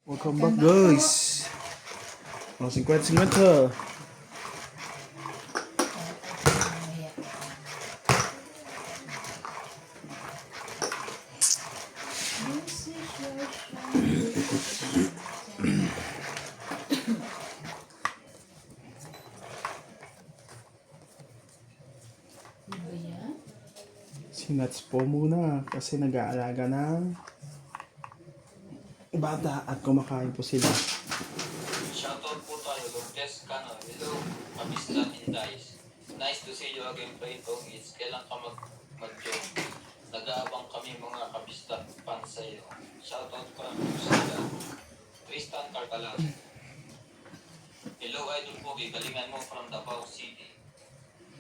Welcome back guys. Oh, 50-50. Sinats po muna kasi nag-aalaga ng bata at kumakain po sila. Shoutout po tayo, Lourdes Cano. Hello, Kabisla Indies. Nice to see you again, Playtong. It's kailan ka mag-join. Nag-aabang kami mga Kabisla fans sa'yo. Shoutout pa sa Tristan Carcalas. Hello, Idol Pogi. Galingan mo from Davao City.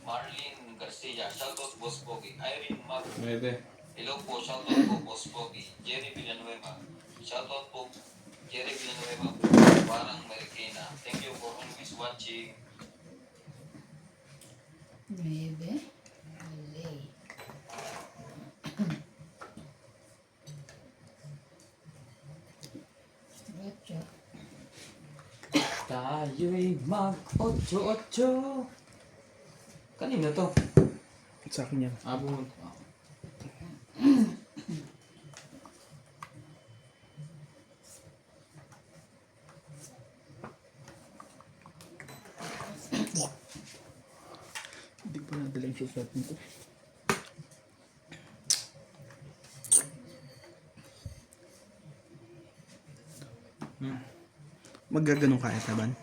Marlene Garcia. Shoutout, Boss Pogi. Irene Mag. Hello po, shoutout po, Boss Pogi. Jerry Villanueva. Shoutout po, Jerry Villanueva. Parang Marikina. Thank you for always watching. Nueve. Malay. Ocho. Tayo'y mag-8-8. Kanina to? Sa akin yan. Abong. Hindi pa nadala yung sulat nito. Magaganon ka etaban.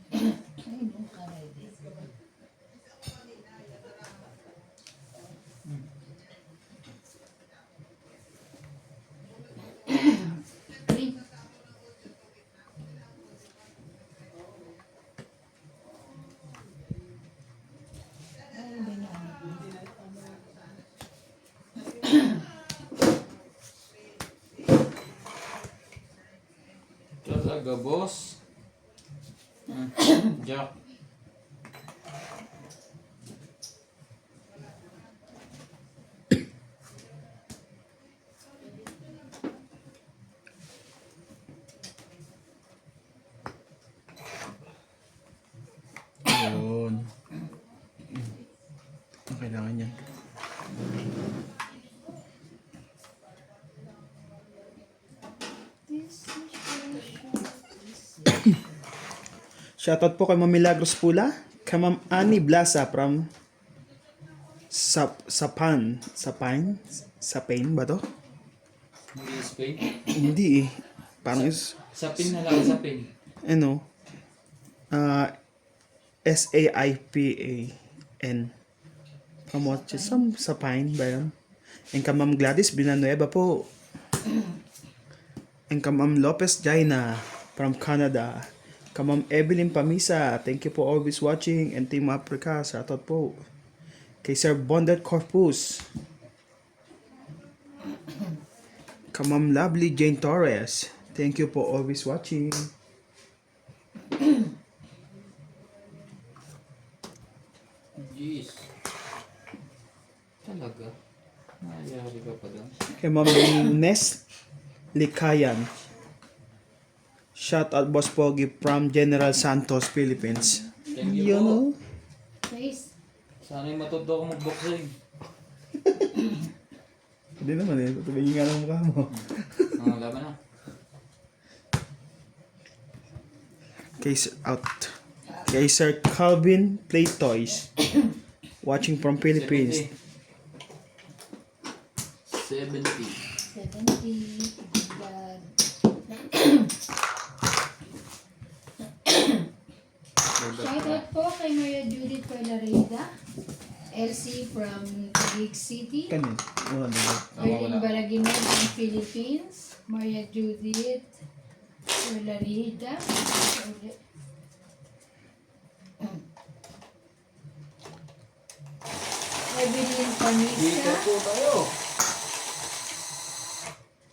Ay, nung karay din. Three. Ay, ba niya anak mo? Talaga, boss. Jack. Yun. Ang kailangan niya. Shoutout po kay Ma'am Milagros Pula, kay Ma'am Annie Blasa from Sapan ba to? Hindi Spain. Hindi eh. Parang is, Sapin na lang, sapin. ano, Saipan. Promote sa Pine ba yun? And ka Ma'am Gladys Villanueva po. And ka Ma'am Lopez Jaina from Canada. Ka Ma'am Evelyn Pamisa, thank you for always watching. And Team Africa, shoutout po. Kay Sir Bonded Corpus. Ka Ma'am Lovely Jane Torres, thank you for always watching. Jeez. Talaga? Nangyari ka pa doon? Kay Ma'am Nes Likayan. Shout out Boss Pogi from General Santos, Philippines. Thank you You po. know? Face. Sana'y matuto ako mag-boxing. Hindi naman eh. Tutubigin nga ng mukha mo. Laban na. Case out. Kay Sir Calvin Play Toys. Watching from Philippines. 70. 70. God. Shoutout po kay Maria Judith Pelarida. LC from Taguig City. Kanin. Wala diba? Erlin Baraginod from Philippines. Maria Judith Pelarida. Evelyn Dito Panisa. po tayo.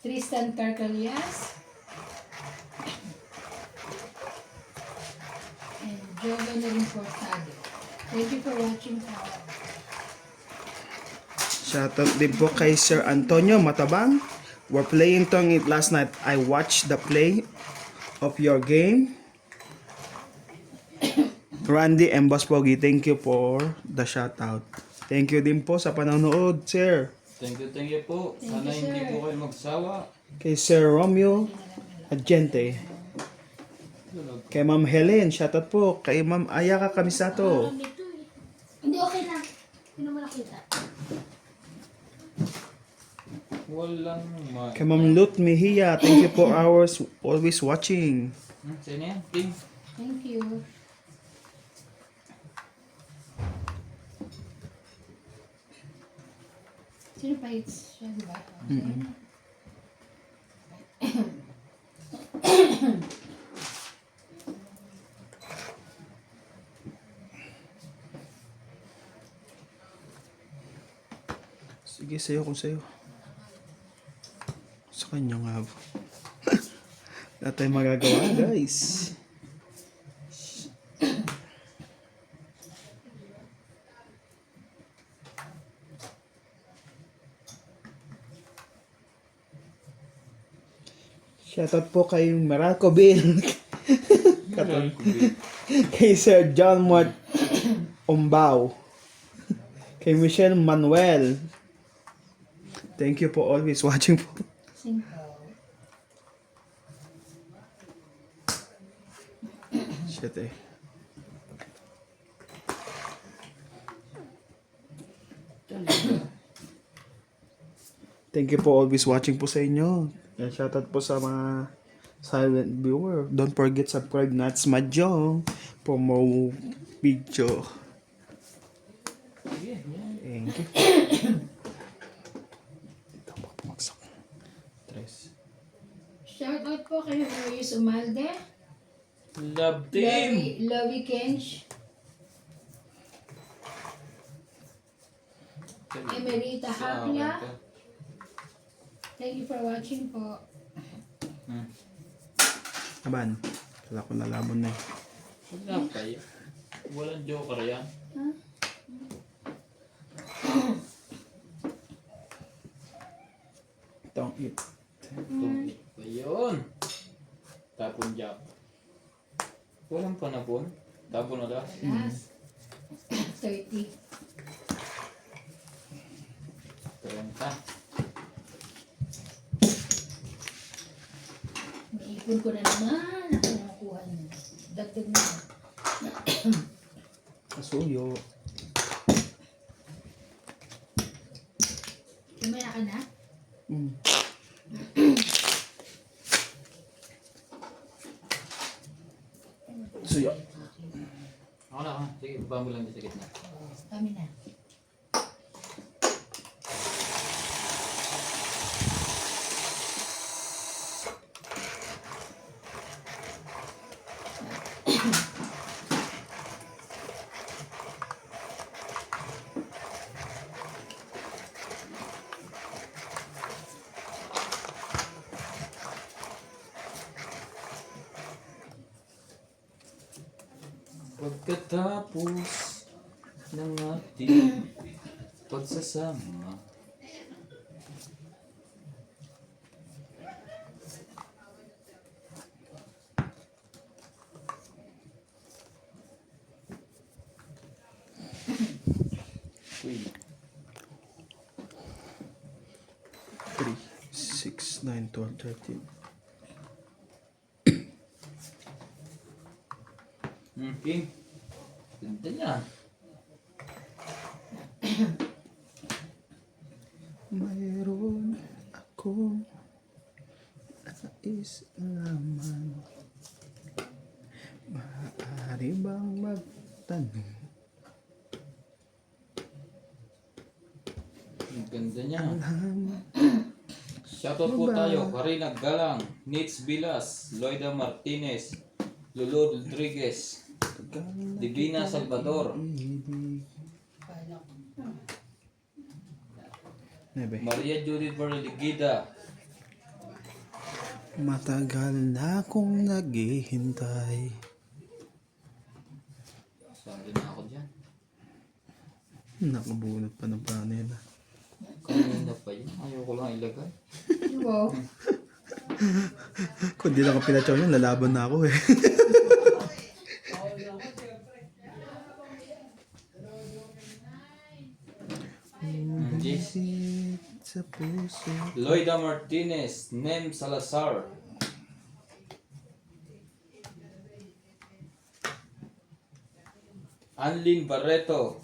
Tristan Carcalias. And Jovan Importado. Thank you for watching. Shoutout din po kay Sir Antonio Matabang We're playing tong it last night. I watched the play of your game. Randy and Boss Pogi, thank you for the shoutout. Thank you din po sa panonood, sir. Thank you po. Sana you, hindi sir. po kayo magsawa. Kay Sir Romeo Agente. Kay Ma'am Helen, shoutout po. Kay Ma'am Ayaka Kamisato. Hindi, okay na. Hindi naman nakita. Walang Kay Ma'am Lut Mejia, thank you for hours always watching. Sino yan? King? Thank you. Sino pa hits siya, di ba? Sige, sa'yo kung sa'yo. Sa kanya nga po. Wala tayong magagawa, guys. Shoutout po kay Maraco Bill. Kay Sir John Mort Umbao. Kay Michelle Manuel. Thank you po always watching po. Cinco. Shit eh. Thank you po always watching po sa inyo. And shoutout po sa mga silent viewer. Don't forget subscribe Nats Mahjong for more video. Sige, yan. Thank you. Ito po pumaksak. Tres. Shoutout po kay Marius Umalde. Love team! Lovey Kench. Emerita Hapla. Thank you for watching po. Aban. Wala ko nalaman na eh. Wala kayo. Walang joker yan. Huh? Itong it. Tungkit pa yun. Tapon jack. Walang panapon. Tapon na lang. Last. 30. 30. Naipon ko na naman. Ako na makuha niyo. Dagdag na. Kasuyo. Kumaya ka na? Mm. Suyo. Ako na, ako na. Sige, baba mo lang dito sa gitna. Kami na. Pagkatapos ng ating pagsasama. Uy, 3, 6, 9, 12, 13. King. Ganda niya. Mayroon akong nais alaman. Maaari bang magtanong? Ang ganda niya. Alam Shoutout po tayo. Karina Galang, Nitz Vilas, Loida Martinez, Lulu Rodriguez, Divina Salvador, ibig. Kala ko. Nebe. Maria Judith Berligida, Matagal na akong naghihintay. Saan din ako dyan? Nakabunot pa ng panela. Kanina pa yun. Ayoko lang ilagay. Wow. Kung di lang ako pinachaw yun, lalaban na ako eh. This Pumisit sa puso. Loida Martinez, Nem Salazar. Anlin Barreto.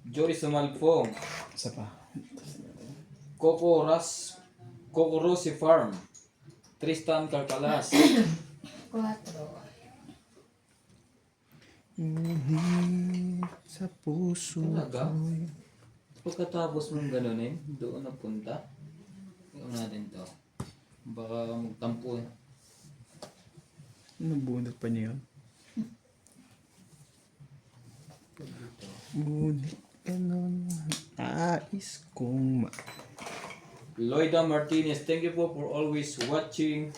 Joyce Malfong. Isa pa. Coco Rossi Farm. Tristan Carcalas. 4. Pumisit sa puso Talaga? ko'y Pagkatapos mong ganunin, doon na punta. Tingnan natin to. Baka magtampo eh. Nabunot pa niya yun. Ngunit ganun nais kong Loida Martinez, thank you po for always watching.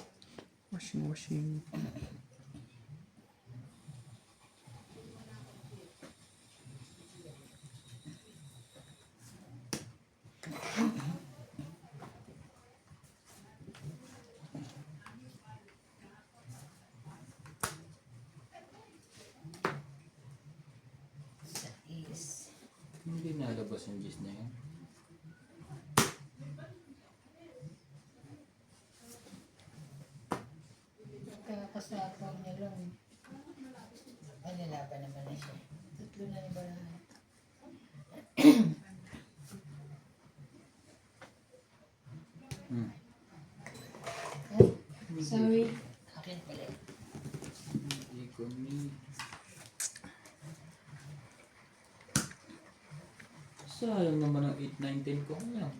washing. Is. Hindi nalabas yung gist na yun. Kakasapang niya lang. Ay, lalaban naman na siya. Tatlo na ni Barahan. Hmm. Ay, sorry. Akin pala. Hindi ko ni... Sayang naman ang 8-9-10 ko lang.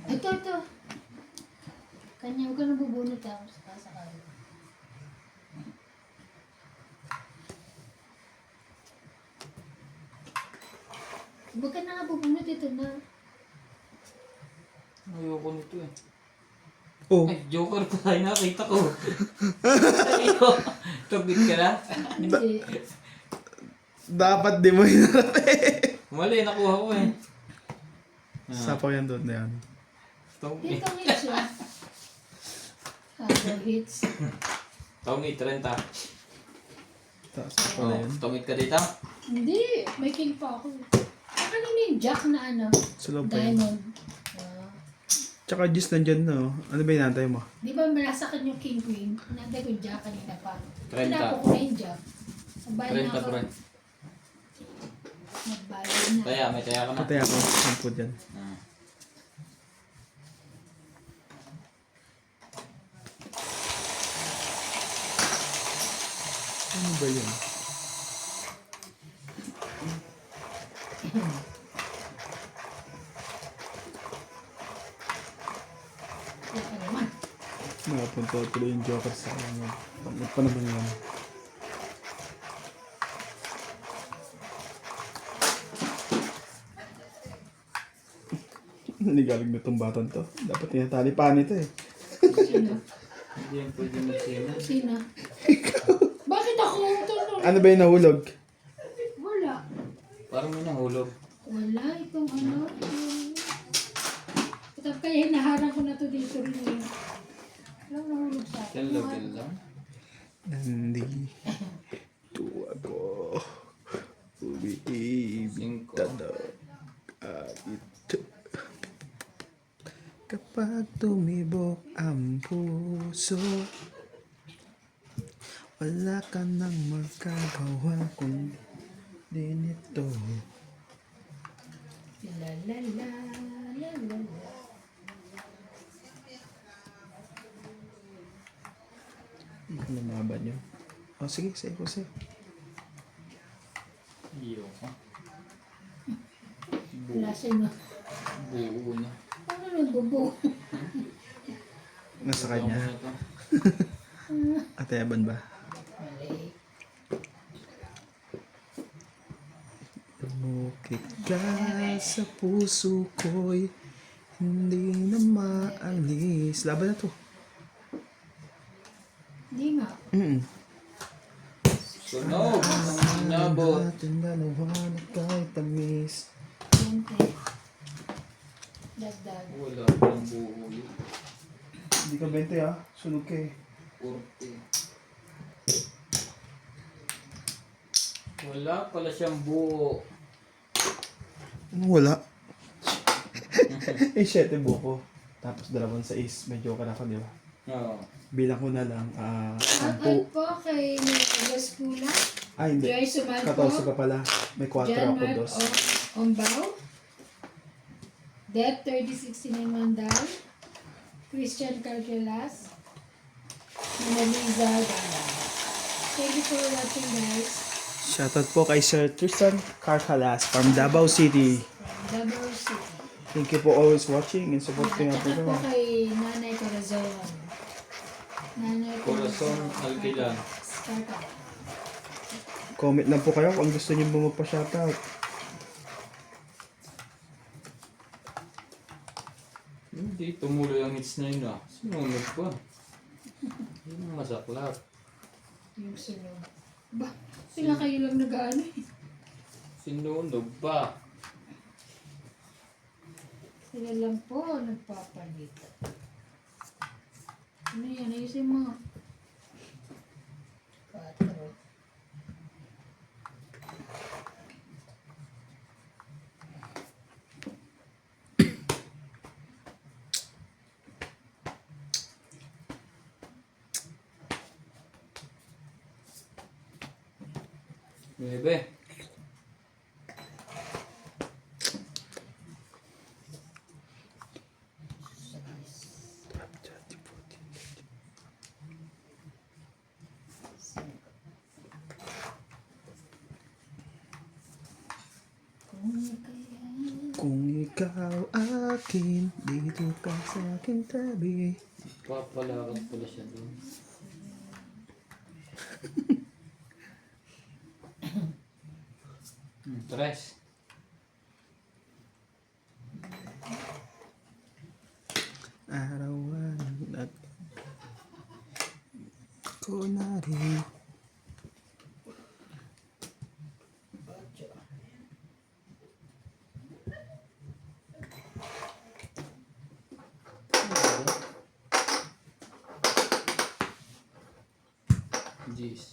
Ito. Kanya, huwag ka nabubunot ako sa kasakali. Huwag ka na nabubunot, ito na. Ayoko nito eh. Oh, Ay, Joker tayo nakita ko. Ayoko. Tubig ka na? Hindi. dapat di mo hinarap eh. Mali, nakuha ko eh. Sapaw yan doon na yan. Tongi. Dito hits yun. Habo hits. Tongi, 30. Taas pa pala yun. Tongit ka dito? Hindi, may king pa ako. Kanina yung jack na ano? Sa loob pa yun. Diamond. Ah. Tsaka Gis nandyan no. Ano ba inantay mo? Di ba malasakin yung king queen? Nantay ko yung jack kanina pa. 30. Tinapo ko na yung jack. Nagbali na 30 ako. pre. Nagbali na. Taya, may taya ka na. Patay ako. Sampo dyan. Ah. Ano ba yun? Kaya ka naman. Nakapunta tuloy yung Joker sa kanya. Pangit pa naman yan. Nigaling na tong batang to. Dapat tinatali pa nito eh. Sino? Hindi yan pwede magsima. Sino? Bakit ako? Ano ba yung nahulog? Wala. Parang may nahulog. Wala. Itong ano. Tapos kaya hinaharang ko na to dito rin yun. Walang nahulog sa akin. Kailan lang. Nandito ako. Umiibig 5. tanong ito. Kapag tumibok ang puso, wala ka nang magkagawa kundi nito. La la la la la la. Lumaban yun. Oh, sige, say ko say. Iyo ka. Wala sa'yo. Buo na. Ano nagbubo? Nasa kanya. Tama na to. Atayaban ba? Mali. Lumukit ka sa puso ko'y hindi na maalis. Laban na to. Sunog ng inabot. Ating dalawa na kahit tamis. 20. Dagdag. Wala pang buo yun. Hindi ka 20 ah. Sunog ka eh. 40. Wala pala siyang buo. Ano wala? Eh, 7 buko. Tapos 2 6. Medyo ka na ako, di ba? Oo. Bilang ko na lang, Shoutout 10. po kay Nicolas Kula, Ay, hindi. Joy Sumalpo, 14 pa pala. May 4 John ako, Mark 2. Ombaw, Det 3069 Mandal, Christian Cargelas, Manaliza Ganda. Thank you for watching, guys. Shoutout po kay Sir Tristan Carcalas from Davao City. From Davao City. Thank you for always watching and supporting At our saka po program. kay Nanay Corazon. Nanay Corazon Alquilan. Startup. Comment lang po kayo kung gusto niyo magpa-shoutout. Hindi, tumuloy ang hits na yun ah. Sinunod pa. Yun ang masaklap. Yung sunod. Ba, sila kayo lang nag-ano eh. Sinunod pa. Sila lang po nagpapalit. Ano yan? Ayusin mo. 4. Bebe. Kung ikaw akin, dito ka sa aking tabi. Papalakad pala siya doon. Tres. Arawan at ko na rin. Jeez.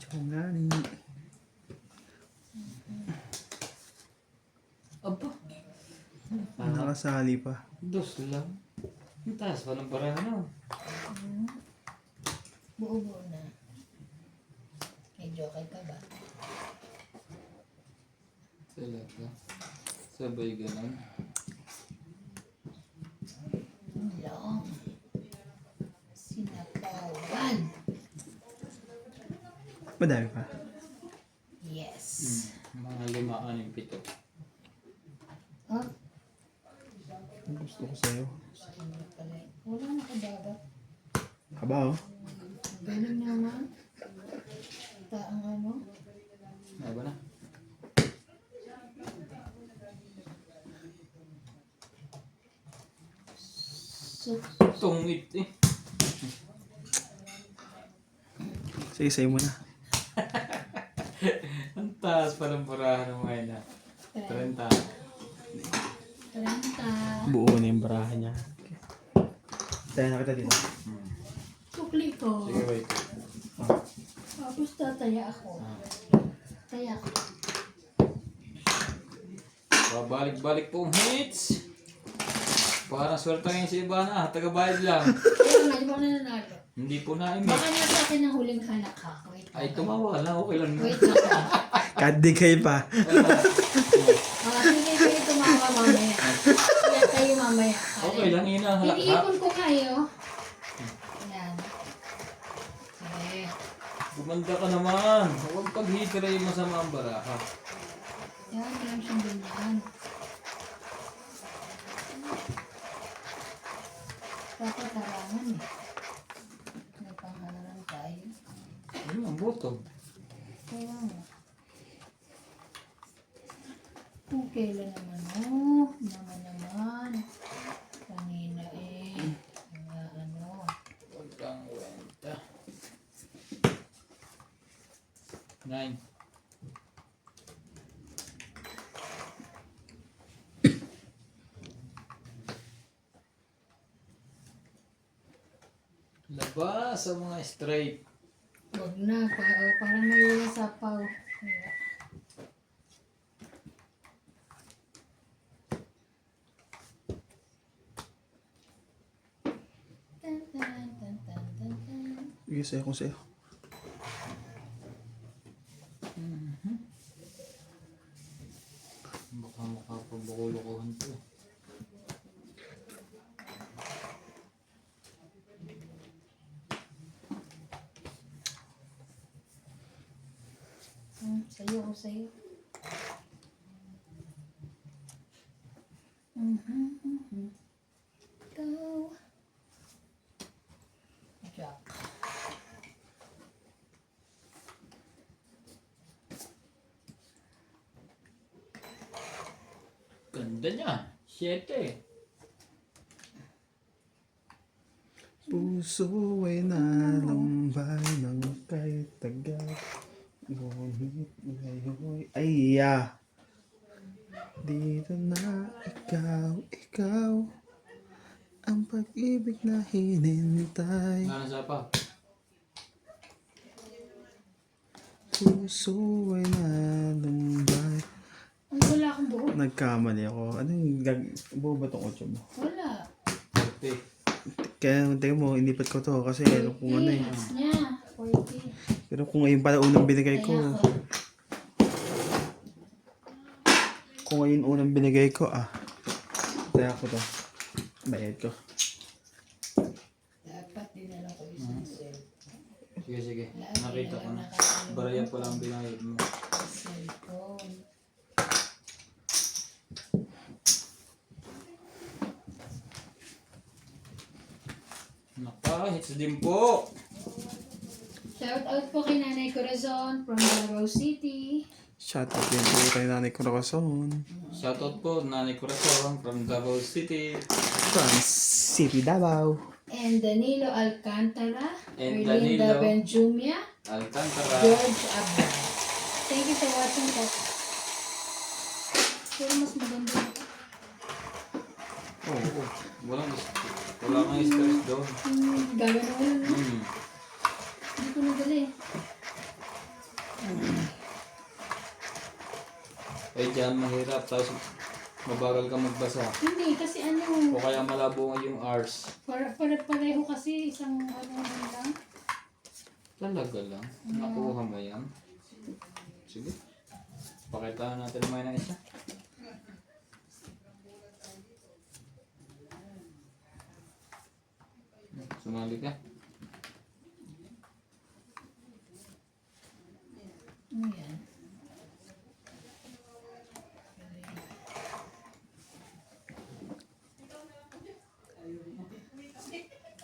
Chongani. Aba. Nakasali pa. Dos lang. Ang taas pa ng parang Buo-buo na. Medyo okay ka ba? Talaga. Sabay ganun. Long. Sinapawan. Madami pa. Yes. Mga 5, 6, 7. Oh, Ang gusto ko sa'yo. ano pala yun? Wala na kababat. Haba oh. Galing naman. Taang ano? Aba na. So, Tungit eh. Sige, sa'yo muna. Ang taas pa ng parahan ng mga na. 30. 30. Buo na yung barahan niya. Tayo na kita dito. Tukli ko. Sige, wait. Tapos tataya ako. Taya ako. Babalik-balik pong hits. Parang swerte ngayon si Ivana. Taga-bayad lang. Kaya nga, di ba ako nananalo? Hindi po na-imit. Baka niya sa akin ang huling hanak ha. Wait lang. Ay, tumawa lang. Okay lang. Wait lang. Kaddi kayo pa. Sige kayo tumawa mamaya. Kaya kayo mamaya. Okay lang. Inahalak ha. Iniipon ko kayo. Yan. Sige. Gumanda ka naman. Huwag paghitira yung masama ang baraha. Yan, meron siyang ganyan. Dapat harangan eh. buto. Kaya nga. Kung kailan naman, oh, naman. Kanina mga ano. Walang kwenta. 9. Labas sa mga straight. Huwag na, parang may sapaw. Kaya. Tan, tan, tan, tan, tan, tan. Sige, sa'yo kung sa'yo. Baka makapabukulokohan to. Sa'yo o sa'yo. Go. Jack. Ganda niya. 7. Puso ay nalumbay ng kay tagat. Ngunit ngayon ay dito na ikaw ang pag-ibig na hinintay. Ano sa pa? Puso ay nalumbay. Ay, wala akong buhok. Nagkamali ako. Anong buo ba itong 8 mo? Wala. 40. Kaya tingnan mo, inipat ko to kasi ano kung ano eh. Yes niya. 40. Pero kung ngayon pala unang binigay ko, Kaya ako. kung ngayon unang binigay ko, kaya ko to. Bayad ko. Dapat dinala ko isang cellphone. Sige. Nakita ko na. Baraya pa lang binayad mo. Cellphone. Naka, hits din po. Shout out po kay Nanay Corazon from Davao City. Shoutout din po kay Nanay Corazon. Shoutout po, Nanay Corazon from Davao City. From City Davao. And Danilo Alcantara. And Erlinda Danilo. Benjumia. Alcantara. George Abda. Thank you for watching po. Pero mas maganda ito. Oo. Wala kang stress doon. Gagano ko yun, no? Hmm. Hindi ko nadali. Eh dyan, mahirap. Tapos mabagal ka magbasa. Hindi, kasi ano, O kaya malabo nga yung R's. pareho kasi isang ano lang. Talaga lang. Nakuha mo yan. Sige. Pakitaan natin naman ng isa. Sumali ka. Ano yan?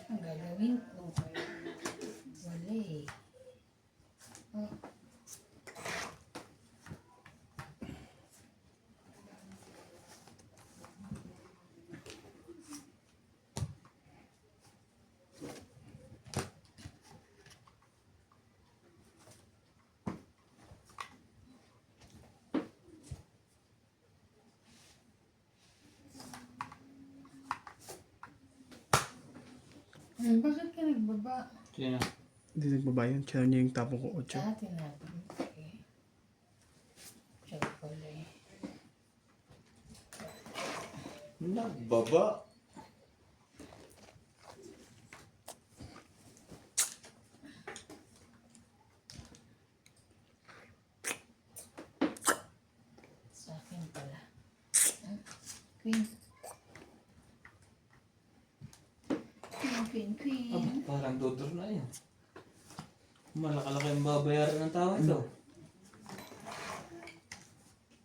Ang gagawin ko. Wala eh. Oh. Bakit ka nagbaba? Sino? Hindi nagbaba yun. Channel niya yung tapong ko 8. Dati natin. Okay. Siya pala eh. Nagbaba. Sa akin pala. Queen. Queen. Parang dodor na yun. Malaki-laki ang babayaran ng tao ito.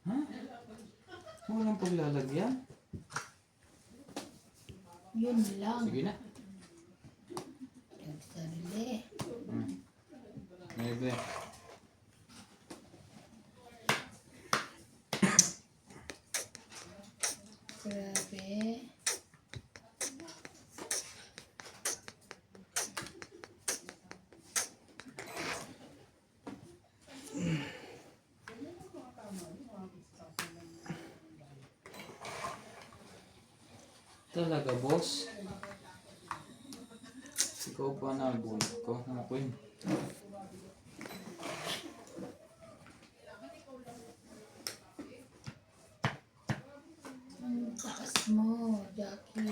Ha? Walang paglalagyan? Yun lang. Sige na. Yung sarili. Maybe. Grabe. Talaga, boss? Ikaw pa na, bunot ko. Mga queen. Ang taas mo, Jackie.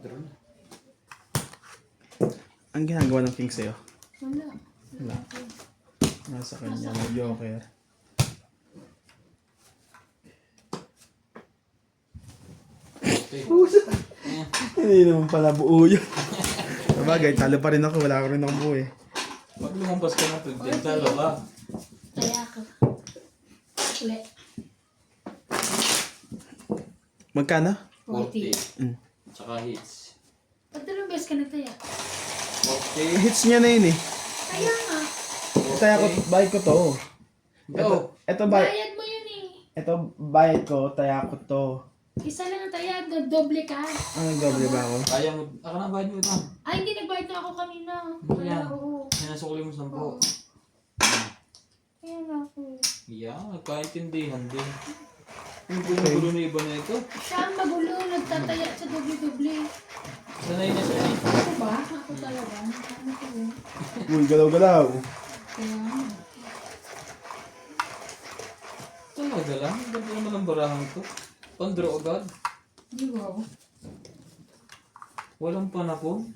Drone. Ang ginagawa ng king sa'yo? Wala. Wala. Nasa kanya, may joker. Okay. Hindi naman pala buo yun. Sabagay, talo pa rin ako. Wala ko rin akong buo eh. Pag lumampas ka na to, talo ka. Kaya ka. Uli. Magkano? 40. 40. Mm. Tsaka hits. Pag dalawang beses ka nataya. 40. Hits niya na yun eh. Kaya nga. Kaya ko, bayad ko to. Go! Ito bayad. Bayad mo yun eh. Ito bayad ko, taya ko to. Isa lang ang taya, doble ka. Ang nagdoble ba ako? Kaya mo, na bayad mo ito. Ay, hindi nagbayad na ako kanina. Kaya Yan. oo. Sinasukli mo 10. Oo. Kaya nga ako. Yeah, nagkaintindihan din. Yung gulo na iba na ito. Siya ang magulo, nagtataya sa doble-doble. Sanay na siya eh. Ako ba? Ako talaga. Ano ko yun? Uy, galaw-galaw. Kaya nga. Talaga lang. Ganda naman ang barahan to. Pandraw agad. Di wow. Walang panapon.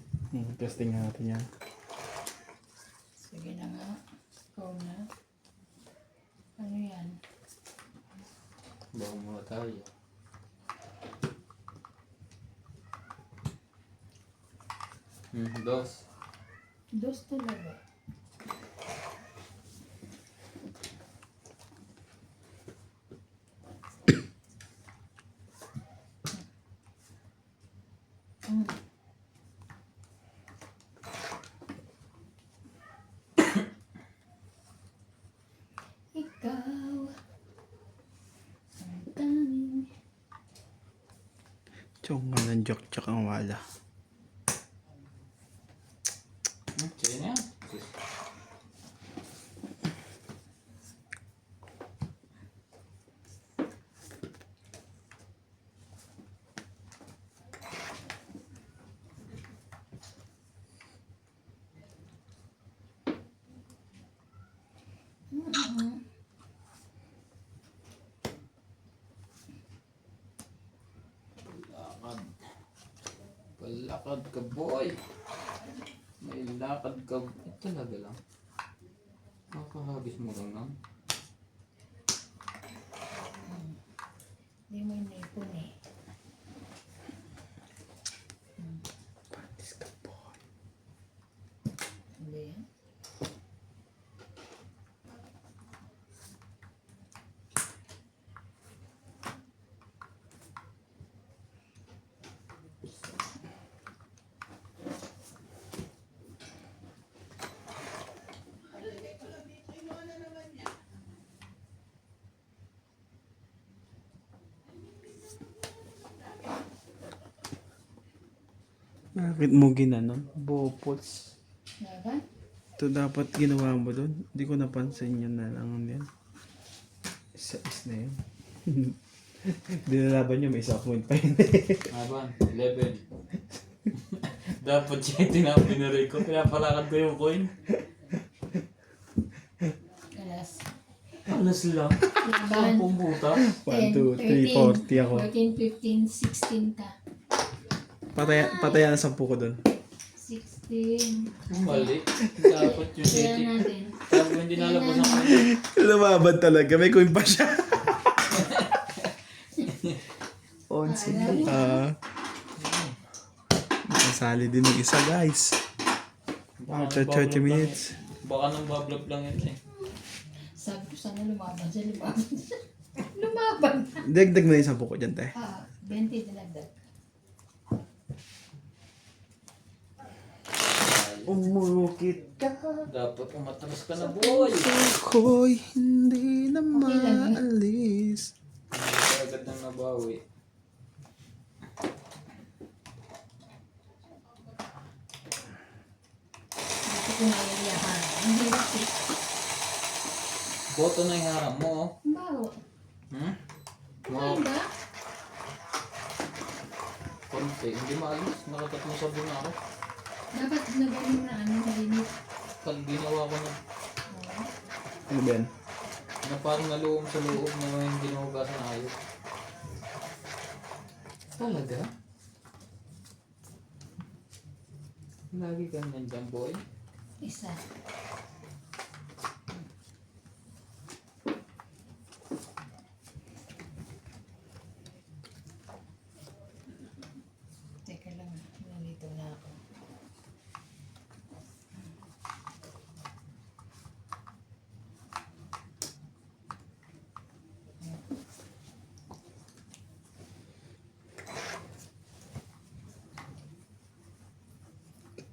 Testing nga natin yan. Sige na nga. Ikaw na. Ano yan? Baka muna tayo. Dos. Dos talaga. Mm. Ikaw ang tanging Chong nga ng joke tsaka ang wala. Sige na yan. Lakad. Palakad ka, boy. May lakad ka. Talaga lang. Makakahagis mo lang lang. Hindi mo inipon eh. Hindi. Bakit mo ginanon? Bopots. Laban? Ito dapat ginawa mo doon. Hindi ko napansin yun na lang yan. Isa na yun. Dinalaban nyo, may isa point pa yun. Aban, 11. Dapat siya tinapinaray ko. Pinapalakad ko yung coin. Alas. Alas lang. Laban. Sampung butas. 1, 2, 3, 40 ako. 14, 15, 16 ka. Pataya na 10 ko doon. 16. Mali. Dapat yung Kaya 80. natin. Tapos hindi nalabas ang coin. Lumaban talaga. May coin pa siya. Onsin na. Nasali din ng isa, guys. Baka 30 minutes. Baka nang bablog lang yun eh. Sabi ko sana lumaban siya, lumaban siya. Lumaban. Dagdag mo na yung 10 ko dyan, te. 20 dinagdag. umukit ka. Dapat umatras ka na, boy. Ako'y hindi na Okay lang eh. maalis. Hindi agad nang nabawi. Dito ko naiiyakan. Ang hirap eh. Boto na yung harap mo, oh. Ang baho. Hmm? Mga Ano ba? konti. Hindi maalis. Nakatatlong sabon na ako. Dapat nagaling na ano, malinit. Pag ginawa ko na, Oo. Ano ba yan? na parang naluom sa loob na yung ginuhugasan na ayos. Talaga? Lagi kang nandyan, boy. Isa. Teka lang, nalito na ako.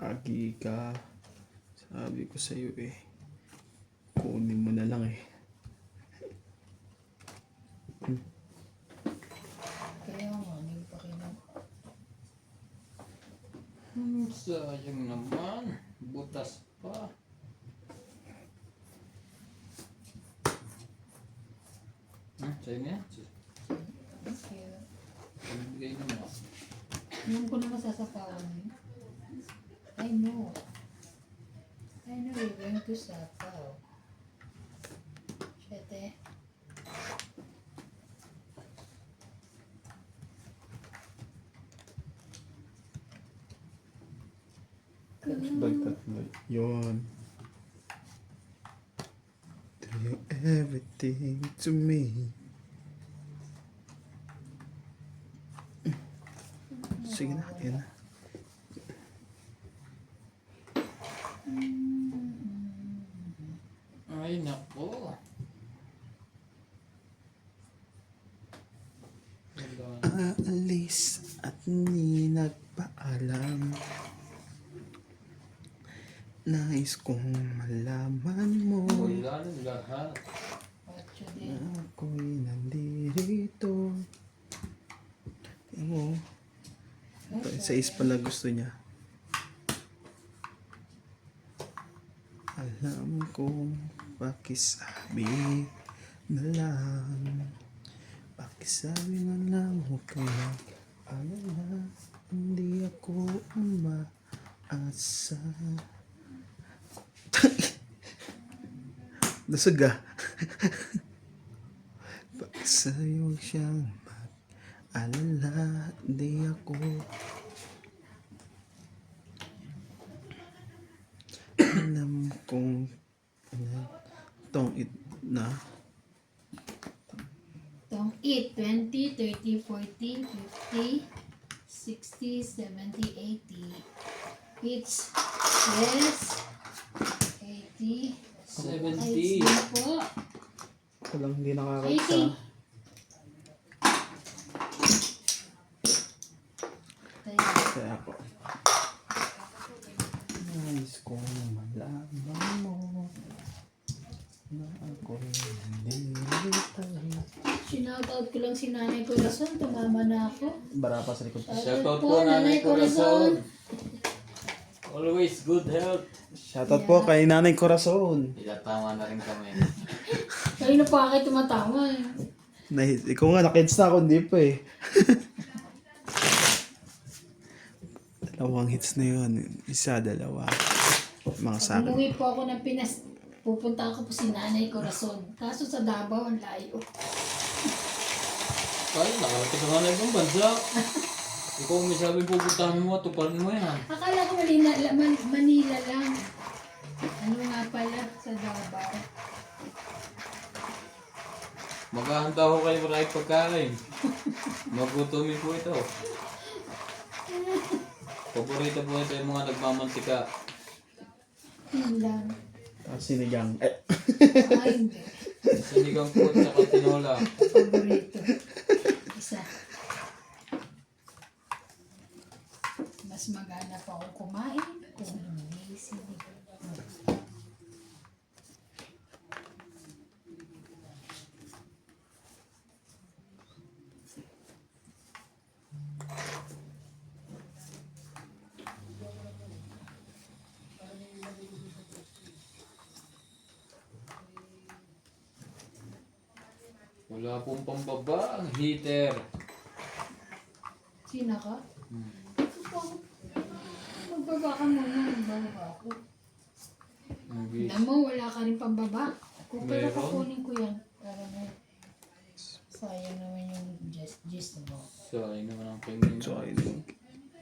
Agi ka. Sabi ko sa'yo eh. Kunin mo na lang eh. Kaya nga, hindi pa kinuha. Sayang naman. Butas pa. Sa'yo nga. Thank you. Pagbigay na mo. Alam ko na masasapawan mo. I know. I know you're going to sapaw. Siyete. Tatlo. Yun. Do you everything to me? Sige na, yan na. Ay, nako. Aalis at ni nagpaalam. Nais kong malaman mo Wala na lahat. Ocho na din. ako'y nandirito. Tingnan mo. Sa is pala gusto niya. Alam kong pakisabi na lang. Pakisabi na lang, huwag kang mag-alala. Hindi ako umaasa. Lasag ah. Pakisayo siyang mag-alala. Hindi ako. Alam kong tong it na Tong 8, 20, 30, 40, 50, 60, 70, 80. It's yes. 80. 70. Ay, po. walang hindi nakakaisa. 80. Kaya ako. Nais kong malaman mo na ako hindi rito. Sinoutout ko lang si Nanay Corazon. Tumama na ako. Bara pa sa likod. Shoutout po, Nanay Corazon. Always good health. Shoutout po kay Nanay Corazon. Ilatama na rin kami. Kanina pa kayo tumatawa eh. Ikaw nga, nakids na ako, hindi pa eh. Dalawang hits na yun. Isa, dalawa. Mga sa akin. Umuwi po ako ng Pinas. Pupunta ako po si Nanay Corazon. Kaso sa Davao, ang layo. Ay, nakarating ka nga na ibang bansa. Ikaw may sabi pupuntahan mo, tuparin mo yan. Akala ko Manila lang. Ano nga pala sa Davao. Maghahanda ko kayo maraming pagkain. Magutumin po ito. Paborito po ito yung mga nagmamantika. Yun lang. Sinigang. Eh. Ay, hindi. Sinigang po at saka tinola. Paborito. Isa. Mas magaling. na pa akong kumain. Kung hindi, sige. Wala pong pambaba ang heater. Sina ka? Ito po. Magbaba ka muna. Magbaba ako. Ang bis. Alam mo, wala ka rin pambaba. Kung pero Meron? kukunin ko yan. Para na. Sayang naman yung gist mo. Sayang naman ang pingin. So, ayun.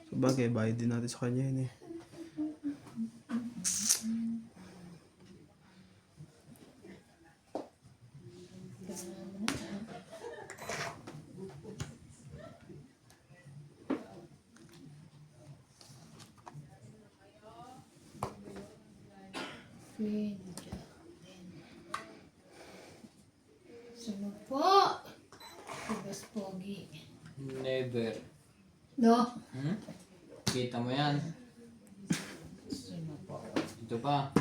So, bagay, bayad din natin sa kanya yun eh. Sunod po. Tibas pogi. Never. No. Hmm? Kita mo yan. Sunod po. Ito pa.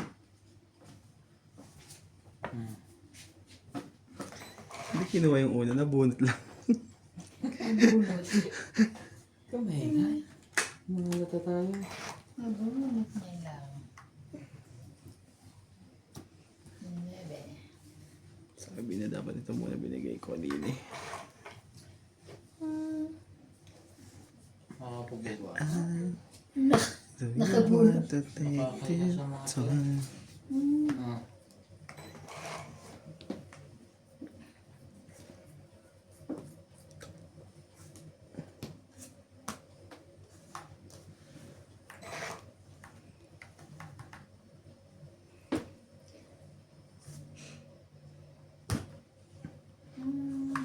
Hmm. Hindi kinuha yung una, nabunot lang. Nabulot. Kamay. Mangulata tayo. Nabulot na lang. Nebe. Sabi na dapat ito muna binigay ko kanina eh. Makapagbawa. Nakabulot. Makakaya sa mga to. Ah.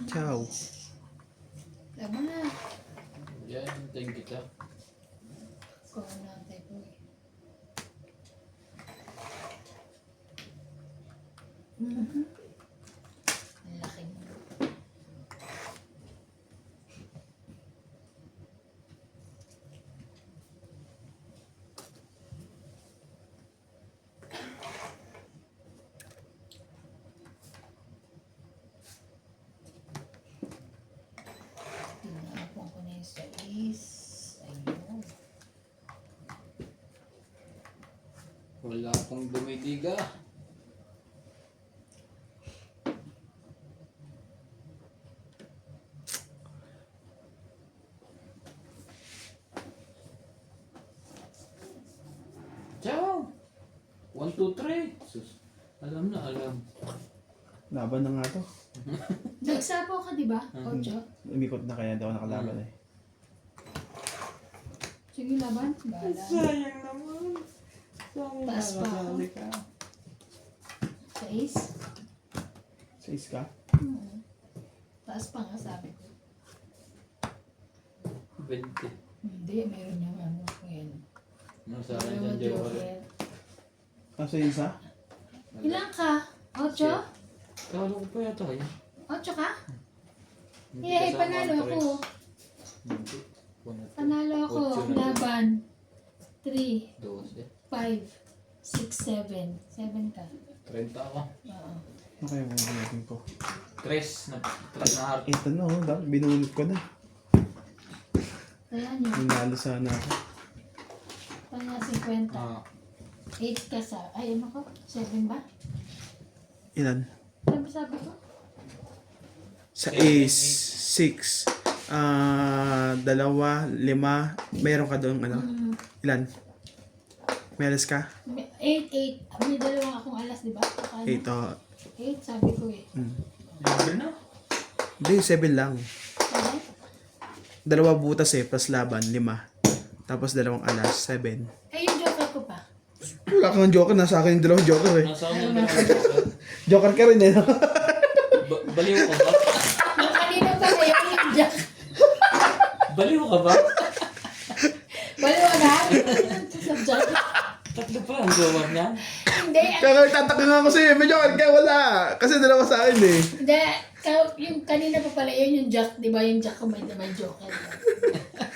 Ciao. Tama na. Yan, thank kita. Kung natin po eh. Ang laki mo. Tinapon ko na yung sais. Ayun. Wala pong dumidiga. Ciao! 1, 2, 3. Sus. Alam na, alam. Laban na nga to. Nagsapaw ka, di ba? Ocho. Umikot na kaya daw nakalaban eh. Sige, laban. Bahala. Sayang naman. Sayang Taas pa ako. nakasali ka. Sais? Sais ka? Taas pa nga, sabi ko. 20. Hindi, meron yung ano ko yan. Ano sa akin Dalawa dyan, Joker? joker. Kaso yung isa? Ilan ka? Ocho? Kala ko pa yata yun. Ocho ka? Hindi Eh, kasama panalo ang ako. tres. Hindi. Una, Panalo ako. Ocho na. Laban. 3, 12. 5, 6, 7. 7 ka. 30 ako. Oo. Ano kaya bubunutin ko? Tres na heart. Ito na oh, dapat binunot ko na. Kaya niyo. Nanalo sana ako. Kanya 50. Ah, 8 ka sa... Ay, ano ko? 7 ba? Ilan? Sabi ko? Sa Ace, 6. 2, 5. Meron ka doon ano? Ilan? Meres ka? 8, 8. May dalawa akong alas, di ba? 8 oh. 8, sabi ko eh. libre na. Hindi, 7 lang. Ano? 2 butas eh, plus laban, 5. Tapos 2 alas, 7. Eh, yung joker ko pa. Wala kang joker, nasa akin yung 2 joker eh. Nasa akin na lang. Joker ka rin eh, no? Baliw ka ba? Yung kanina pa kayo, yung jack. Baliw ka ba? Wala na? Sa jack. Tatlo pa ang gawa niya. Hindi, Kaya tataka nga ako sa'yo, may joker ka, wala. Kasi 2 sa akin eh. hindi. Yung kanina pa pala yun yung jack, di ba? Yung jack ko may joker.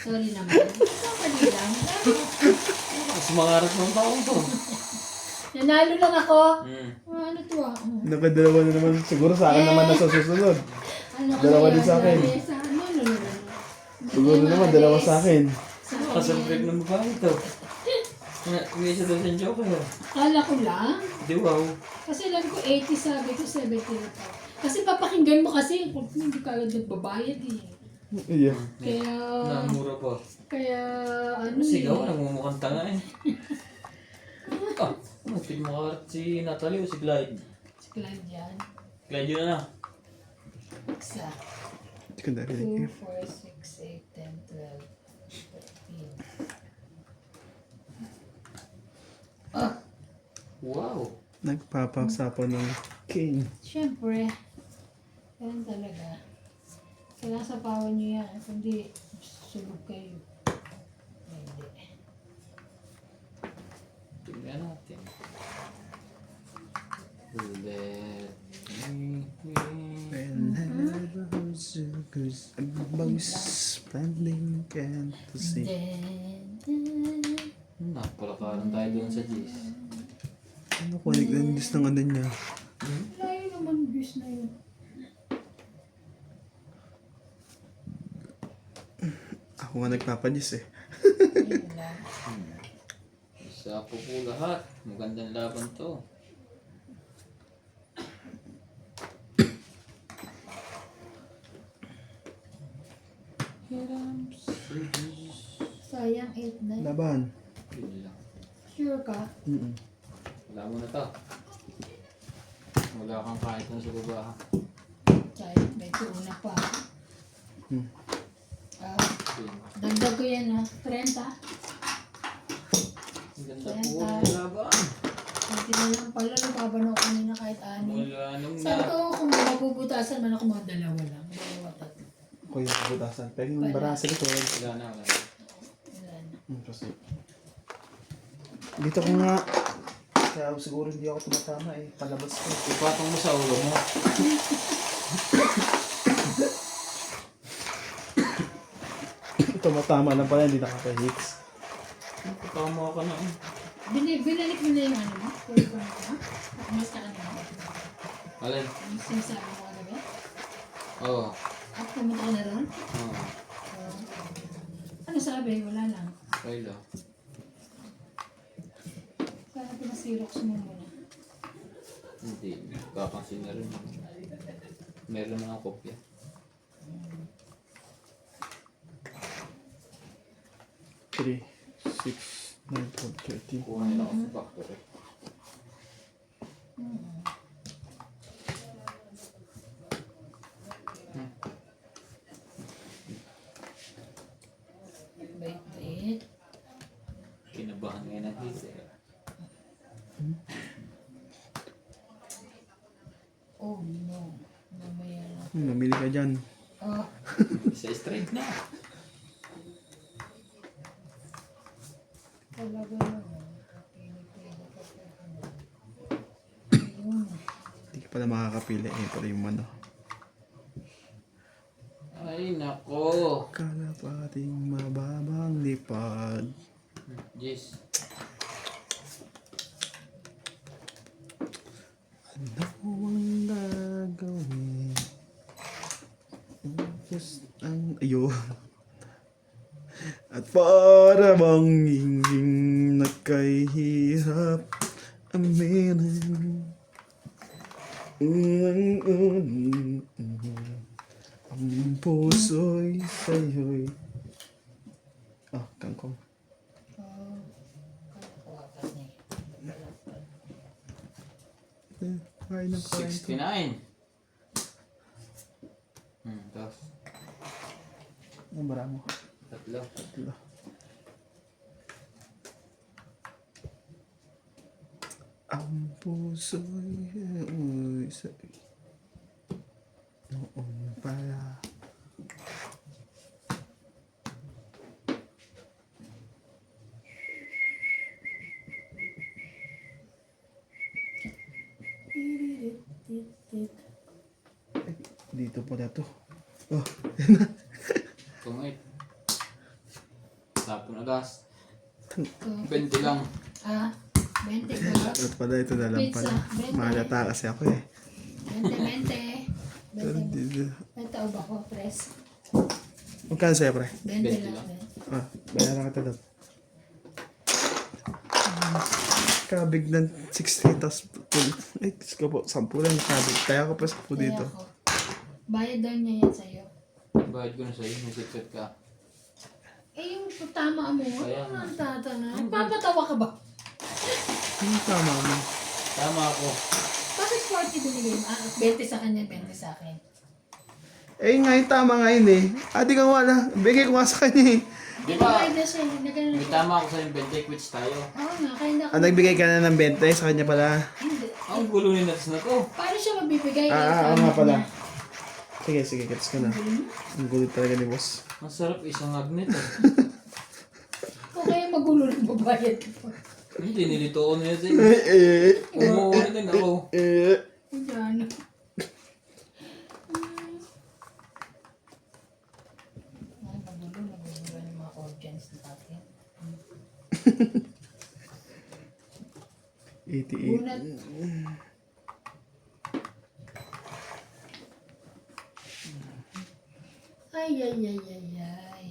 Sorry naman. Sorry lang. Mas mangarap ng taong to. Nanalo lang ako. Hmm. Ano to ah? Nakadalawa na naman. Siguro sa akin naman na sa susunod. Ano Dalawa kasi din sa yun? akin. Dalawa sa ano, no. Siguro naman, dalawa sa akin. Kasabrig ng babae to. May isa daw siyang joke eh. Akala ko lang. Di wow. Kasi alam ko 80 sabi ko 70 na pa. Kasi papakinggan mo kasi kung hindi ka agad nagbabayad eh. Iya. Kaya, Namura pa. kaya ano Sigaw, eh. nagmumukhang tanga eh. Ah, ano, pinakarat si Natalie o si Clyde? Si Clyde yan. Clyde yun na. Isa. Hindi ko narinig. 2, 4, 6, 8, 10, 12, 13. Ah! Wow. Nagpapaksapan ng king. Siyempre. Ganun talaga. Kailangan sapawan nyo yan. Kundi, sulog kayo. Hindi. Tingnan natin. Let me Whenever goes about spending fantasy. Napalakaran tayo doon sa G's. Ano ko nagdandis ng ano niya? Layo naman views na yun. Ako nga nagpapadis eh. Ayun lang. Isa po po lahat. Magandang laban to. Sayang 8-9. Laban. Yun lang. Sure ka? Wala mo na to. Wala kang kahit na sa baba. Sayang, may una pa. Hmm. Ah, dagdag ko yan ha. 30. Ang ganda po ng laban. Hindi na lang pala. Lumaban ako kanina kahit 6. Wala nung Sabi na. ko kung mabubutasan man ako mga dalawa lang. Dalawa, tatlo. Ako yung butasan. Pero yung bara sa likod. Wala na. Wala na. Wala na. Kasi dito ko nga. Kaya siguro hindi ako tumatama eh. Palabas ko. Ipatong mo sa ulo mo. Tumatama lang pala. Hindi nakaka-hits. Tama ka na. Binalik mo na yung ano mo? Pwede ko na ka? Mas ka kanina. Alin? Yung sinasabi mo kagabi? Oo. At pumunta ka na ron? Oo. Ano sabi? Wala lang. Okay lang. Sana pinasirox mo muna. Hindi. Kakansin na rin. Meron na ang kopya. Three, 6, 9, 12, 13. Kuha nila ako sa factory. Bait-bait. Kinabahan ngayon ang hit eh. Oh no. Mamaya na. Namili ka dyan. Oh, Isa straight na. talaga naman. Pinipili ka pa. Ayun. Hindi ka pala makakapili. Eh, pala yung ano. Ay nako. Kalapating mababang lipad. Jeez. Ano ang gagawin? Just ang ayun. At para bang hinging nakahihirap aminin. Ang puso'y sa'yo'y kangkong. Oh, kakawakan niya. Kain ng kain. 69. Tapos. Ang bara mo. Tatlo. Tatlo. Ang puso'y sa'yo'y noon pala. Tit-tit. Dito pala to. Oh, Tungit. So, 20 lang. 20 ko. At pala, ito na lang Pizza, pala. 20. Mahalata kasi ako eh. 20. Pero 20. di- May tao ba ko, Tres? Magkano sa'yo, pre? 20 20 lang. lang. Bayaran kita doon. Kabig ng 60, tapos, ay, Diyos ko po, 10 lang yung kabig. Kaya ako pa 10 dito. Kaya ako. Bayad daw niya yan sa'yo. Bayad ko na sa'yo, may secret ka. Eh, yung tama mo, Kaya ano ang tatana? Papatawa ka ba? Ano tama mo? Tama ako. Bakit 40 binigay mo? 20 sa kanya, 20 sa akin. Eh, nga yung tama nga yun eh. Di ka wala. Bigay ko nga sa kanya eh. Di ba? Nag-ride na siya, May tama ako sa'yo, 20 quits tayo. Oo nga, kaya na Nagbigay ka na ng 20 sa kanya pala. Hindi. Ang gulo ni Nats na to. Paano siya mabibigay? Oo Tama nga pala. niya. Sige, sige, gets ko na. Ang gulit talaga ni boss. Ang sarap isang agnet ah. O kaya magulo ng babayad ka pa. Hindi, nilito ko na yun sa'yo. Eh, Umuuli din ako. Diyan. Ay, magulo ng mga audience natin. 88. Unat. Ay, ay, ay, ay, ay.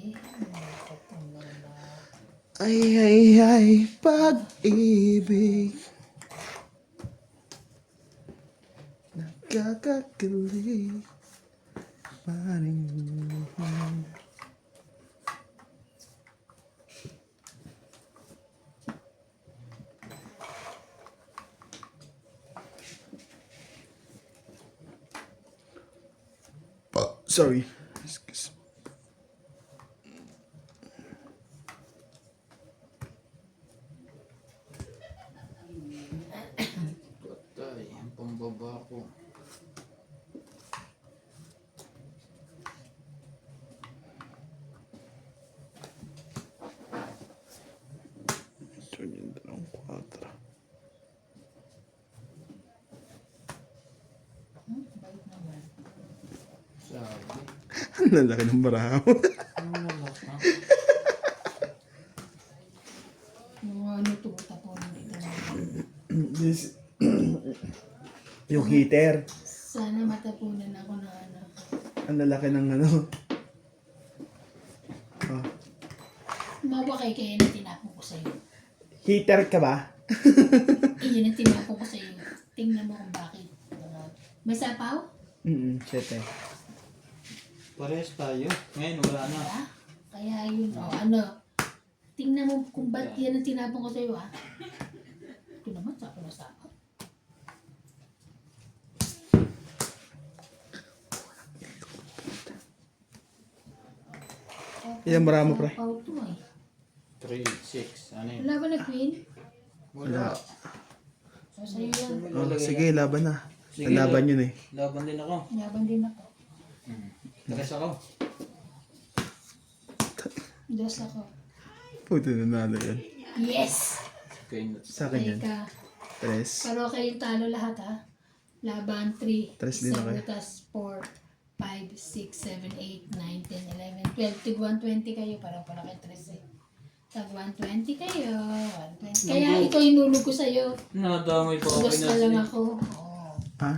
Ay, ay, ay, pag-ibig. Nakakakilig. Paring. Sorry. Excuse. Patay, ang pambaba ko. Ito yung 4. Bait naman. Sabi. Ang lalaki ng barahaw. Ano nalak ha? Yung ano, tumutapunan dito. This, yung heater. Sana matapunan ako ng ano. Ang lalaki ng ano. Oh. Mawa kaya na tinapon ko sa'yo. Heater ka ba? Iyan ang tinapon ko sa'yo. Tingnan mo kung bakit. May sapaw? Siyete. Parehas tayo. Ngayon wala na. Diba? Kaya yun, ano. Tingnan mo kung ba't yan ang tinapon ko sa'yo, ha? Ito naman, sapaw na sapaw. Ilan bara mo, pre? Sapaw to, eh. 3, 6. Ano yun? Wala ba na queen? Wala. So, sa'yo yan. Oh, sige, laban na. Sige, Laban yun eh. Laban din ako. Yaban din ako. Tres ako. Dos ako. Puto na yun. Yes! Okay, Nats. Sa akin yan. Ka. 3. Pero kayong talo lahat, ha? Laban 3. Tres din ako eh. Butas 4, 5, 6, 7, 8, 9, 10, 11, 12. Tig 120 kayo. Parang pala kayo 3 eh. Tag 120 kayo. 120. Kaya ito inulog ko sa'yo. Nadamay pa ako Dos kay na Nats. lang ako. Oo. Ha?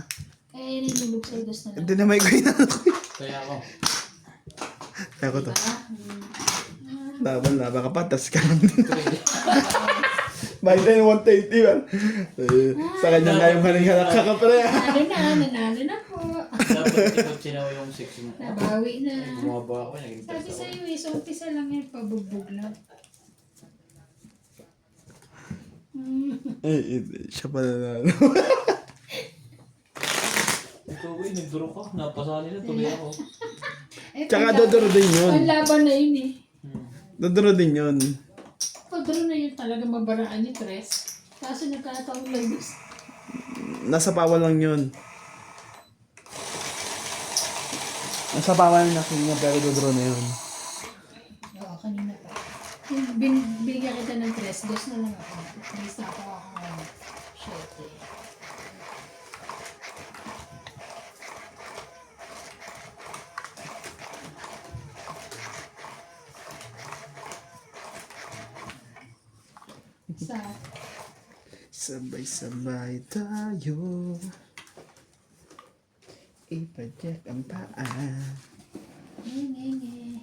Kaya yun inulog sa'yo. Dos na lang. Hindi na may kuya ko. Kaya ako. Kaya ko to. Diba? Laban ka pa, tas ka lang din. 3. Bakit tayo 120 man? Sa kanya nga yung haling halak ka pre. Nanalo na po. Dapat ikot sinaw yung 6 mo. Nabawi na. Bumaba ako, naging Sabi 3 ako. sa'yo eh, so umpisa lang yan, pabugbog lang. Siya pala nanalo. Ikaw eh, nag-draw ka. Napasali na, tuloy ako. Tsaka dodoro din yun. Ang laban na yun eh. Dodoro din yun. Padro na yun talaga mabaraan ni Tres. Kaso nagkataon lang gusto. Nasa pawal lang yun. Nasa pawal na kanya pero dodoro na yun. Oo, kanina pa. Yung binigyan kita ng Tres, dos na lang ako. Tres na ako ngayon. Shit eh. Sa Sabay-sabay tayo. Ipadyak ang paa. nge.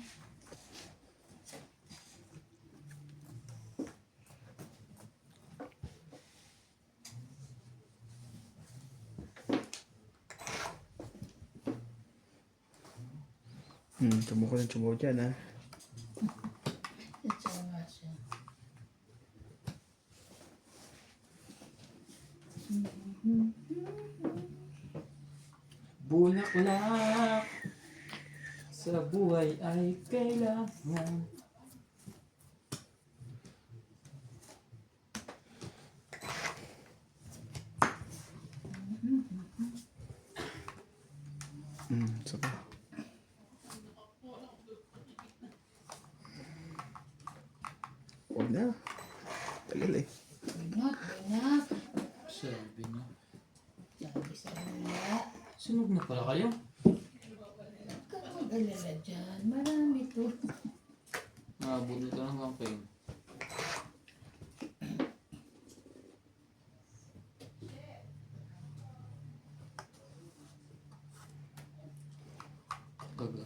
Tumuko ng tumuko dyan, ha? Ito nga siya. Bulaklak sa buhay ay kailangan. Saka. Huwag na. Tagal eh. Binat. Sabi niya. Sabi sa nila. Sunog na pala kayo? Huwag kang mag-alala dyan. Marami to. Nakabunod ka ng campaign. Gaga.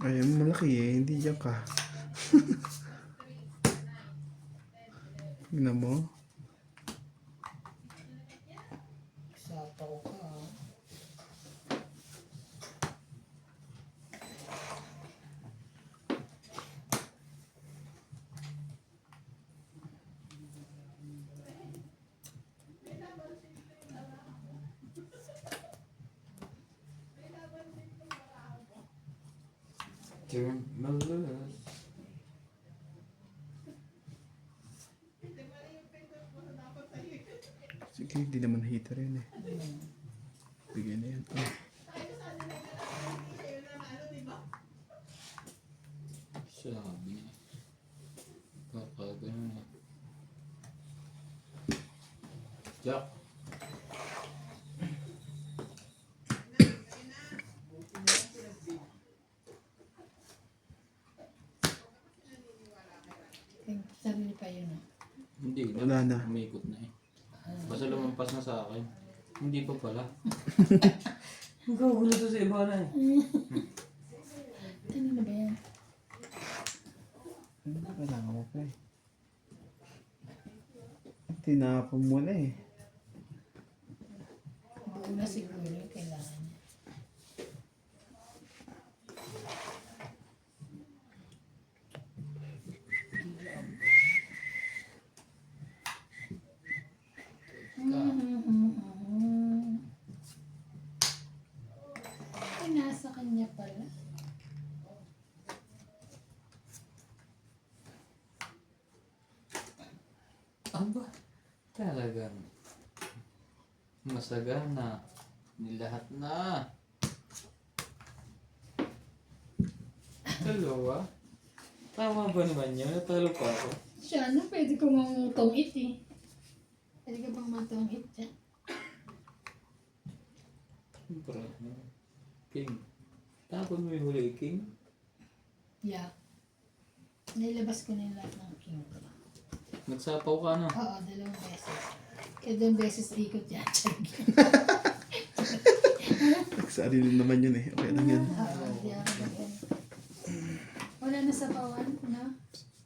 Ayun, malaki eh. Hindi dyan ka. Tignan mo. Sapaw ka. Turn my love. Sige, hindi naman heater yun eh. Bigyan na yan. Oh. Sabi niya. Kakagano na. Jack. Sarili pa yun. Hindi na. Wala na. Umikot na eh. Basta lumampas na sa akin. Hindi pa pala. Ang kagulo to sa iba na eh. Ano na ba yan? Kailangan mo pa eh. Tinapon mo na eh. Buo na siguro yung kailangan niya. Ay, nasa kanya pala. Aba, talagang masagana. Nilahat na. Dalawa? Tama ba naman yun? Natalo pa ako. Siya, ano? Pwede ko mamutong it eh. Pwede ka bang matong it dyan? Siyempre. King. Tapon mo yung huli, King? Yeah. Nilabas ko na yung lahat ng king ko. Nagsapaw ka na. Oo, 2 beses. Kaya 2 beses ikot yan. Sarili naman yun eh. Okay lang yan. Oo, di ako ganyan. Wala na sa pawan, no?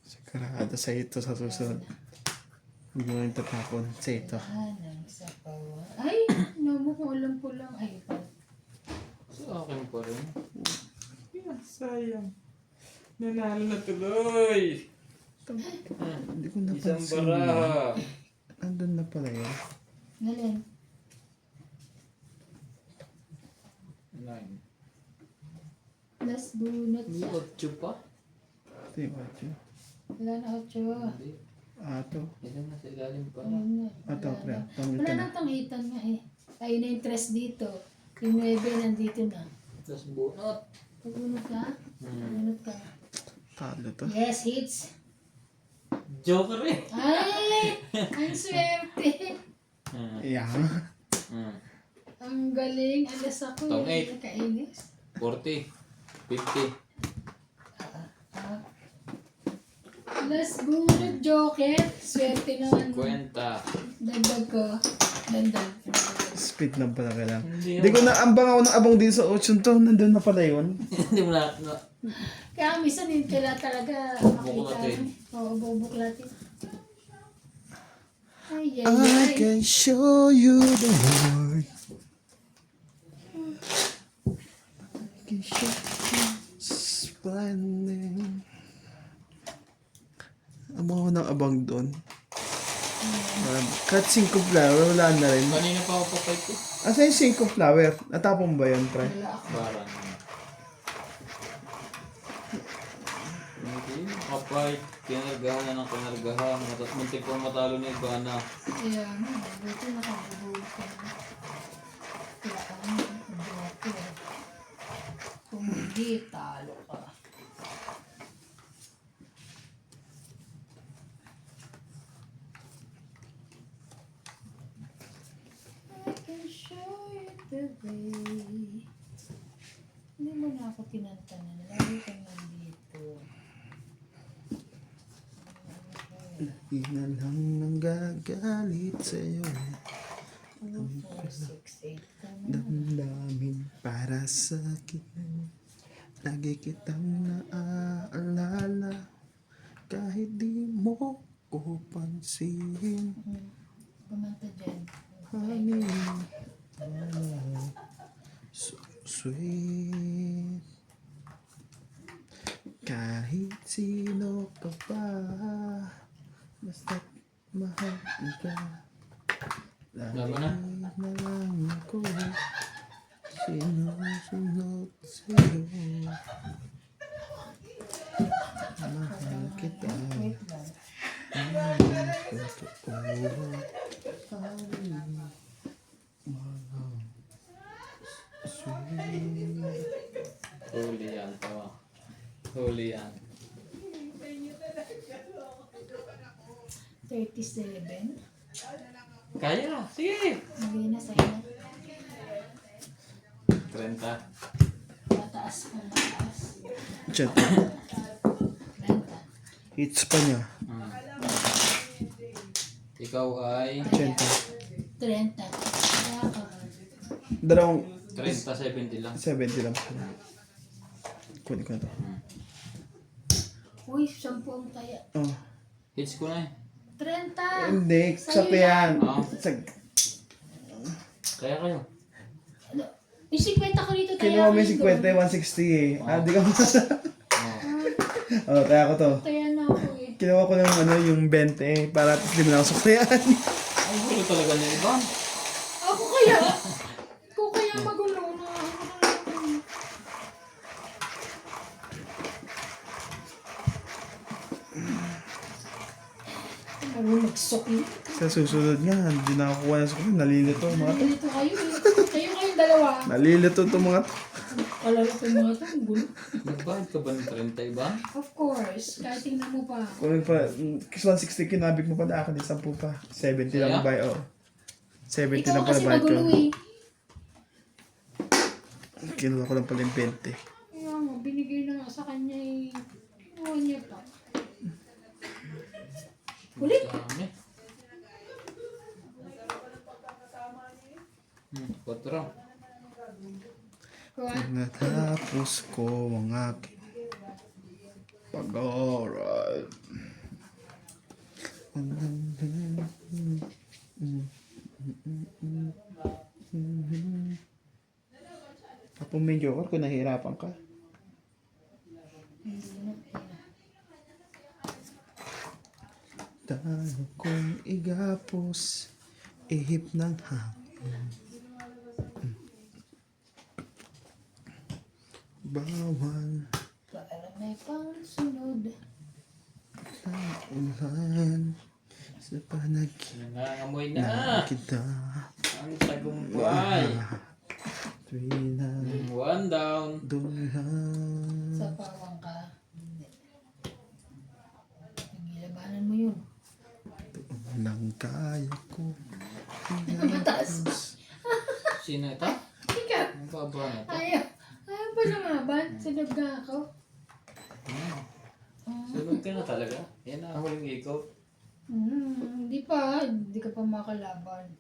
Sakarada sa ito sa susunod. Hindi mo yung tatapon sa ito. Nang sa pawan. Ay, namu ko alam ko lang. Ay, pala. Sa akin pa rin. Sayang. Nanalo na tuloy. Hindi ko Isang napansin. baraha. Andun na pala yun. Nalin. 9. Last bunot Hindi siya. 8 pa? Ito yung watch. Wala na 8. Hindi. Ato. Ito na sa ilalim pa. Ayun na. Ato, Wala pre. na. Tanggal Wala ka na na. tangitan nga eh. Ayun na yung 3 dito. Yung 9 nandito na. Tapos bunot. Pagbunot ka? Pagbunot ka. Talo to. Yes, hits. Joker eh. Ay! Ang swerte! Yeah. Ang galing. Alas ako Tong eh. 8. Nakainis. 40. 50. Last bullet, Joker. Swerte naman. 50. Dagdag ko. Dagdag. Speed lang pala kailangan. Hindi Hindi ko na ambang ako ng abang din sa 8 to. Nandun na pala yun. Hindi mo na. Kaya minsan hindi kailangan talaga Bubuklatin. makita. Oo, bubuklatin. Ay, ay, I ay. can show you the world. I can show you splendid. Amo ng abang doon. Kahit 5 flower, wala na rin. Kanina pa ako papay ko. Asa yung 5 flower? Natapon ba yun, pre? Wala ako. Parang. Hindi. Kapay. Kinargahan na ng kinargahan. Tapos muntik pa matalo ni Ivana. Kaya nga, buti nakabubuhod ka na. Kaya kami, Joker. Kung hindi, talo ka. I can show you the way. Hindi mo na ako tinantanan. Lagi kang nandito. Di na lang nang gagalit sa'yo. 4, 6, 8 ka na. Damdamin para sa akin. Lagi kitang naaalala. Kahit di mo ko pansin. Kumanta dyan. Honey, so sweet. Kahit sino ka pa, basta't mahal ka. Tama na. Lagi na lang ako sinusunod sa'yo. Mahal kita. Wait lang. Totoo. Huli yan to. Huli yan. 37. Kaya. Sige. Hindi na sa'yo. 30. Mataas pa, mataas. Chat. 30. Hits pa niya. Hmm. Ikaw ay 80. 30. Kaya ka. Dalawang 30, 70 lang. 70 lang pala. Kunin ko na to. Uy, 10 ang taya. Oh. Hits ko na eh. 30. Hindi, Sa'yo sakto yan. Ah. Kaya kayo. Ano? Yung 50 ko dito taya. Kinuha mo yung ko 50, 160 eh. Ah, di ka mo Oh. Oh, kaya ko to. Taya na ako eh. Kinuha ko ng ano, yung 20 para at least di mo na ako suklian. Ang gulo talaga niya iba. Ako kaya. Ako kaya magulo na. Ano magsukli? Sa susunod nga, hindi na ako kuha ng suklian. Nalilito mga to. Dito kayo eh. Kayo kayong dalawa. Nalilito to mga to. Kalaro ko yung mga to. Ang gulo. Nagbayad ka ba ng 30 iba? Of course. Kahit tingnan mo pa. Kunin pa, 160 kinabik mo pa na akin, 10 pa. 70 lang Kaya? ba? Oh. 70 Ikaw lang pala kasi bayad ko. magulo eh. Kinuha ko lang pala yung 20. Kaya nga, binigay na nga sa kanya eh. Kinuha niya pa. Ulit. Dami. 4. Kuha. Natapos ko ang aking pag-aaral. Apo medyo ako kung nahihirapan ka. Hindi na. Talo kong igapos, ihip ng hangin. Bawal Para may pangsunod. ulan sa panaginip Nangangamoy na na. kita. Ang tagumpay. Tuwina 1 down. dulang. Sa pawang ka. Hindi. Nagilabanan mo yun. Lang kaya ko. Mataas. Sino ito? Ikaw. Ang baba na ito. Ayaw. Ayaw ba lumaban? Sunod ka ako. Sunod Sunod ka na talaga. Yan ang huling ikot. Hindi pa. Hindi ka pa makalaban.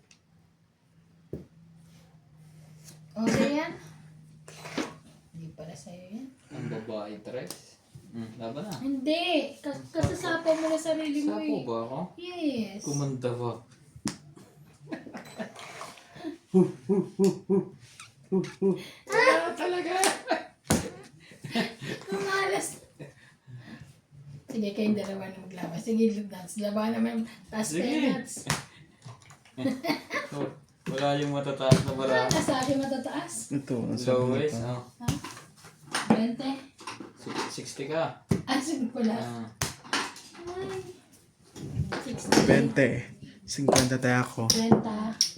Okay yan? Hindi pala sa'yo yan. Ang babae, Tres. Laban na. Hindi. Kasasapaw mo na sarili mo Sapo eh. ba ako? Yes. Kumanda ba? Talaga? Kumalas. Sige, kayong dalawa na maglaban. Sige, dance. Laban naman. Taas Sige. penats. Oh, wala yung matataas na bara. Sa akin matataas. Ito, ang Lowest, sabi oh. Ha? 20. 60 ka. Sige ko lang. Ah. Ay. 60. 20. 50 tayo ako. 30.